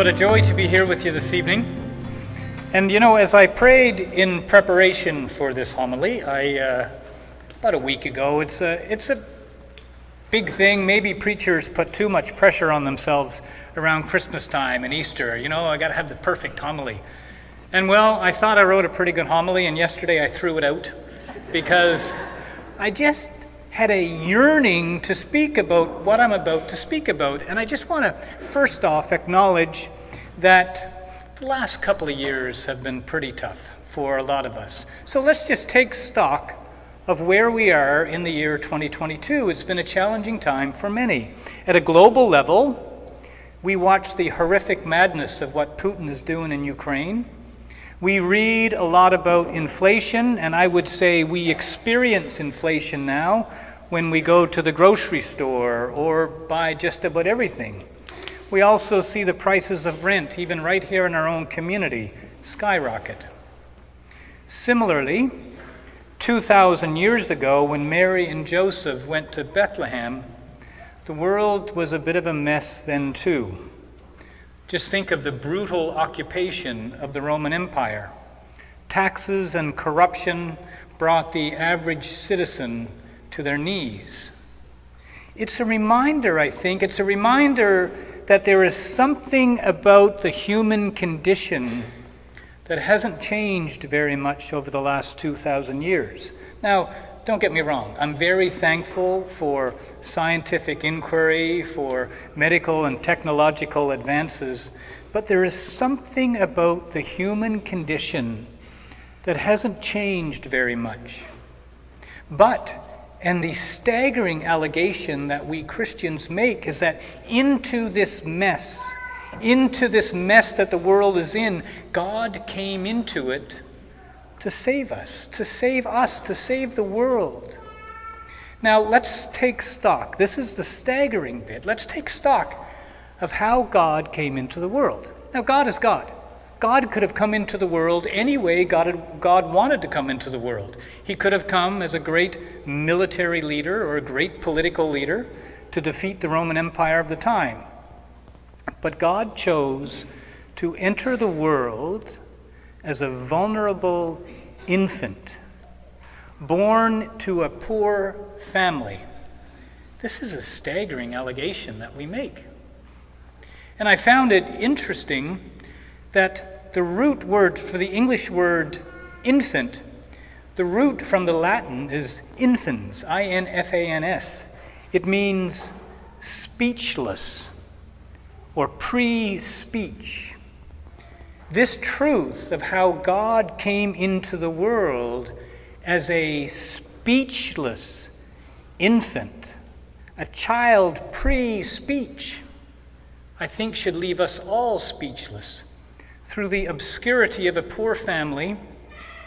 What a joy to be here with you this evening. And as I prayed in preparation for this homily, about a week ago, it's a big thing. Maybe preachers put too much pressure on themselves around Christmas time and Easter. I got to have the perfect homily. And well, I thought I wrote a pretty good homily, and yesterday I threw it out because I just had a yearning to speak about what I'm about to speak about. And I just want to first off acknowledge that the last couple of years have been pretty tough for a lot of us. So let's just take stock of where we are in the year 2022. It's been a challenging time for many. At a global level, we watch the horrific madness of what Putin is doing in Ukraine. We read a lot about inflation, and I would say we experience inflation now when we go to the grocery store or buy just about everything. We also see the prices of rent, even right here in our own community, skyrocket. Similarly, 2,000 years ago, when Mary and Joseph went to Bethlehem, the world was a bit of a mess then too. Just think of the brutal occupation of the Roman Empire. Taxes and corruption brought the average citizen to their knees. It's a reminder, I think, that there is something about the human condition that hasn't changed very much over the last 2,000 years. Now, don't get me wrong, I'm very thankful for scientific inquiry, for medical and technological advances, but there is something about the human condition that hasn't changed very much. And the staggering allegation that we Christians make is that into this mess that the world is in, God came into it to save us, to save the world. Now let's take stock. This is the staggering bit. Let's take stock of how God came into the world. Now God is God. God could have come into the world any way God wanted to come into the world. He could have come as a great military leader or a great political leader to defeat the Roman Empire of the time. But God chose to enter the world as a vulnerable infant, born to a poor family. This is a staggering allegation that we make. And I found it interesting that the root word for the English word infant, the root from the Latin is infans, I-N-F-A-N-S. It means speechless or pre-speech. This truth of how God came into the world as a speechless infant, a child pre-speech, I think should leave us all speechless. Through the obscurity of a poor family,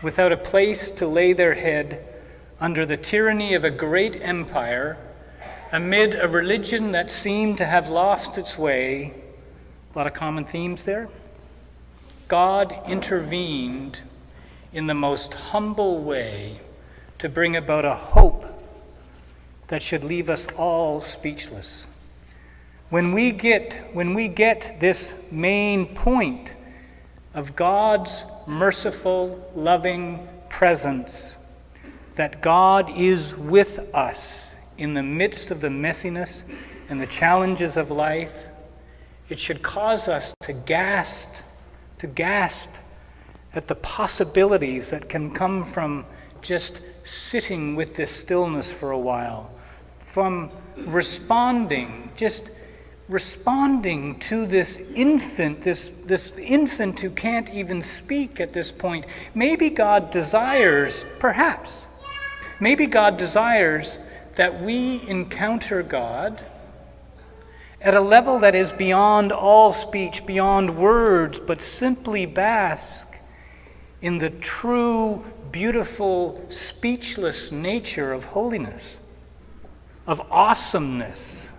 without a place to lay their head, under the tyranny of a great empire, amid a religion that seemed to have lost its way, a lot of common themes there, God intervened in the most humble way to bring about a hope that should leave us all speechless. When we get this main point of God's merciful, loving presence, that God is with us in the midst of the messiness and the challenges of life, it should cause us to gasp at the possibilities that can come from just sitting with this stillness for a while, from responding to this infant, this infant who can't even speak at this point. Maybe God desires that we encounter God at a level that is beyond all speech, beyond words, but simply bask in the true, beautiful, speechless nature of holiness, of awesomeness,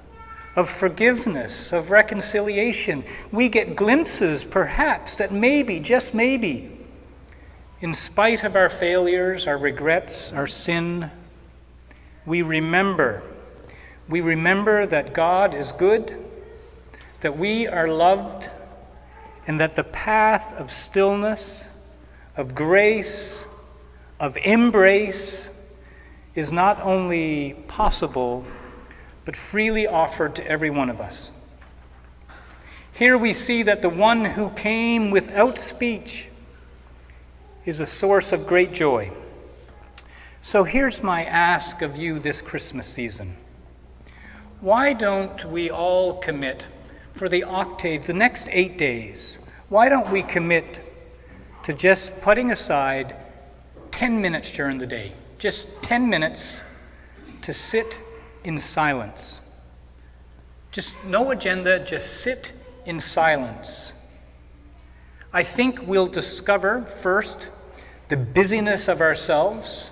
of forgiveness, of reconciliation. We get glimpses, perhaps, that maybe, just maybe, in spite of our failures, our regrets, our sin, we remember that God is good, that we are loved, and that the path of stillness, of grace, of embrace is not only possible, but freely offered to every one of us. Here we see that the one who came without speech is a source of great joy. So here's my ask of you this Christmas season. Why don't we all commit for the octaves, the next 8 days? Why don't we commit to just putting aside 10 minutes during the day? Just 10 minutes to sit in silence. Just no agenda, just sit in silence. I think we'll discover first the busyness of ourselves,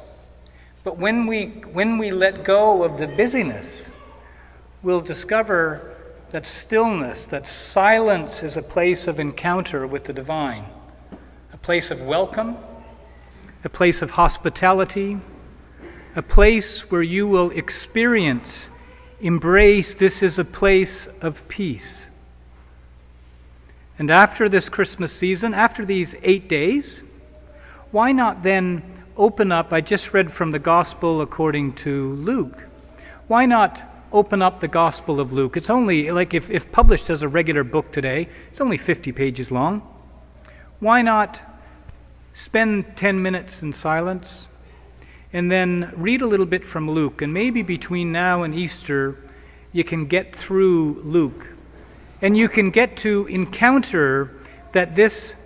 but when we let go of the busyness, we'll discover that stillness, that silence is a place of encounter with the divine, a place of welcome, a place of hospitality, a place where you will experience, embrace, this is a place of peace. And after this Christmas season, after these 8 days, why not then open up, I just read from the Gospel according to Luke, why not open up the Gospel of Luke? It's only, like if published as a regular book today, it's only 50 pages long. Why not spend 10 minutes in silence and then read a little bit from Luke, and maybe between now and Easter you can get through Luke and you can get to encounter that this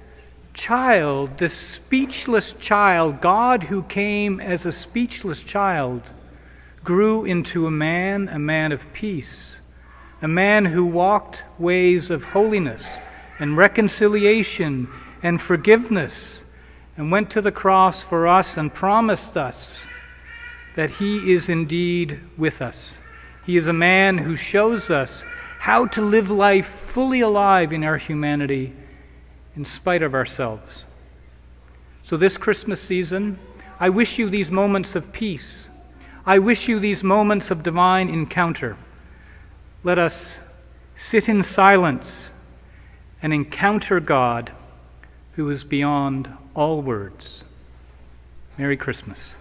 child, this speechless child, God who came as a speechless child, grew into a man of peace, a man who walked ways of holiness and reconciliation and forgiveness, and went to the cross for us and promised us that he is indeed with us. He is a man who shows us how to live life fully alive in our humanity in spite of ourselves. So this Christmas season, I wish you these moments of peace. I wish you these moments of divine encounter. Let us sit in silence and encounter God who is beyond all words. Merry Christmas.